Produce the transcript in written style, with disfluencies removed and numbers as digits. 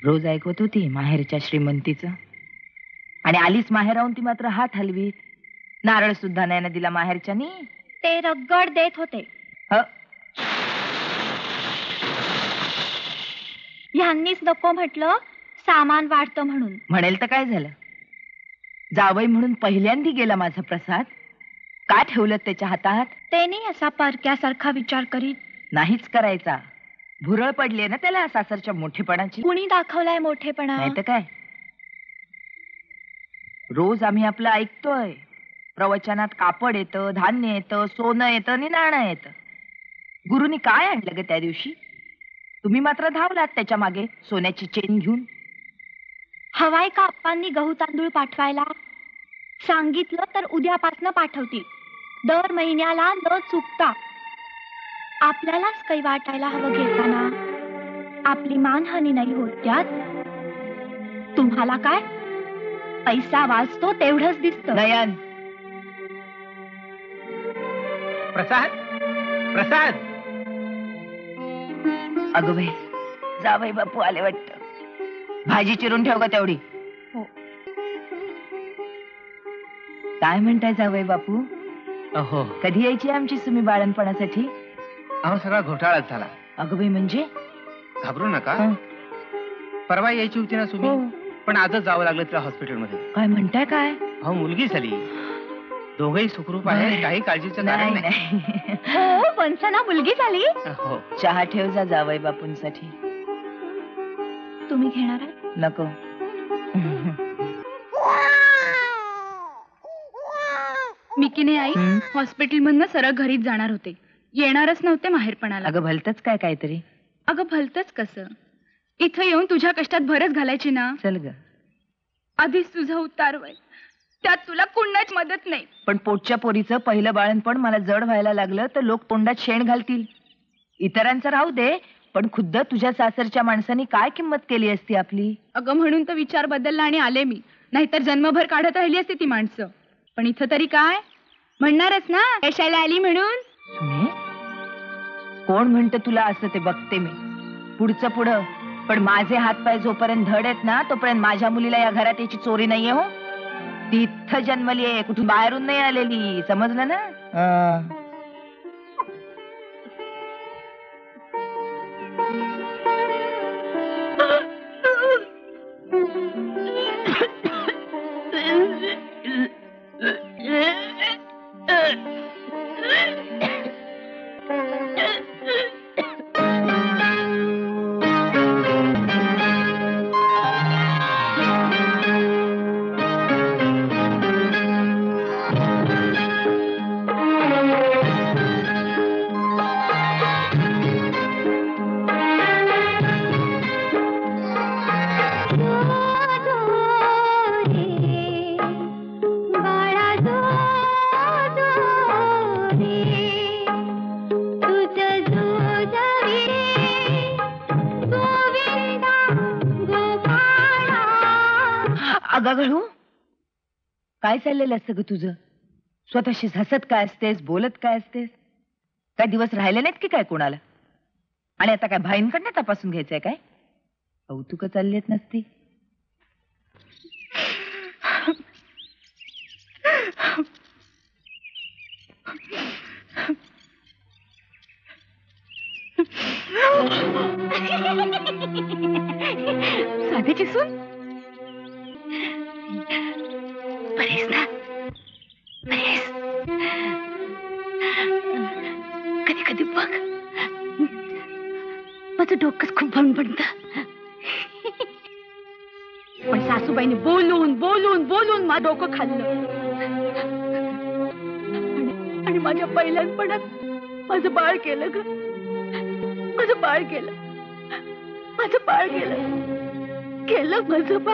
रोज ऐकवत होती माहेरच्या श्रीमंतीचं, आणि आलीच माहेराहून ती मात्र हात हलवीत. नारळ सुद्धा नाही ना दिला माहेरच्यानी. ते रगड देत होते. ह्यांनीच नको म्हटलं सामान वाढतं म्हणून. म्हणेल तर काय झालं, जावई म्हणून पहिल्यांदी गेला माझा प्रसाद. काय ठेवलं त्याच्या हातात? ते नाही असा परक्यासारखा विचार करीत. नाहीच करायचा. भुरळ पडली ना त्याला सासरच्या मोठेपणाची. कुणी दाखवलाय मोठेपणा? नाही तर काय. रोज आम्ही आपलं ऐकतोय. प्रवचनात कापड येतं, धान्य येतं, सोनं येतं आणि नाणं येतं. गुरुनी काय आणलं ग त्या दिवशी? तुम्ही मात्र धावलात त्याच्या मागे सोन्याची चेन घेऊन. हवाय का आप्पांनी गहू तांदूळ पाठवायला? सांगितलं तर उद्यापासनं पाठवतील. दर महिन्याला न चुकता. आपल्यालाच काही वाटायला हवं घेताना. आपली मानहानी नाही होत त्यात. तुम्हाला काय पैसा वाचतो तेवढंच दिसतं. नयन, प्रसाद, प्रसाद. अगं बाई, जावई बापू आले वाटतं. भाजी चिरून ठेव का तेवढी? हो. काय म्हणताय जावई बापू? अहो, कधी यायची आमची सुमी बाळणपणासाठी? अहो सगळा घोटाळाच झाला. अगं बाई, म्हणजे? घाबरू नका. हं. परवा यायची होती ना सुमी, हो. पण आजच जावं लागलं तिला हॉस्पिटलमध्ये. काय म्हणताय काय? अहो, मुलगी झाली. दोघेही सुखरूप आहे, काही काळजीचं कारण नाही नाही. नाही. हो, वंशना मुलगी झाली. हो. चहा ठेव जा जावई बापूंसाठी. तुम्ही घेणार आहे? नको. मी की नाही आई, हं? हॉस्पिटल मधनं सरळ घरीच जाणार होते. येणारच नव्हते माहेरपणाला. अगं भलतच काय काहीतरी. अगं भलतच कसं, इथं येऊन तुझ्या कष्टात भरच घालायची ना. चल ग. आधीच तुझं उतार वय, त्यात तुला कुणाच मदत नाही. पण पोटच्या पोरीचं पहिलं बाळणपण मला जड व्हायला लागलं तर लोक तोंडात शेण घालतील. इतरांचं राहू दे, पण खुद्द तुझ्या सासरच्या माणसांनी काय किंमत केली असती आपली? अगं म्हणून तर विचार बदलला आणि आले मी. नाहीतर जन्मभर काढत राहिली असते ती माणसं. पण इथं तरी काय म्हणणारच ना, यशाला आली म्हणून. सुने, कोण म्हणतं तुला असं ते बघते मी. पुढचं पुढं, पण माझे हातपाय जोपर्यंत धड आहेत ना तोपर्यंत माझ्या मुलीला या घरात याची चोरी नाहीये. हो, ती इथं जन्मली आहे, कुठून बाहेरून नाही आलेली. समजलं ना? अगं काय चाललेलं असतं ग तुझं? स्वतःशीच हसत काय असतेस, बोलत काय असतेस? काय दिवस राहिले नाहीत की काय कोणाला? आणि आता काय भाईंकडनं तपासून घ्यायचंय काय? कौतुक चाललेत नसती. साधीची सून बरीस ना? बरीस? कधी कधी बघ, माझं डोकंच खूप भरून पडतं. पण सासूबाईने बोलून बोलून बोलून माझं डोकं खाल्लं. आणि माझ्या पहिल्यापणात माझं बाळ केलं ग. माझं बाळ केलं. माझं बाळ केलं. केलं माझं बाळ.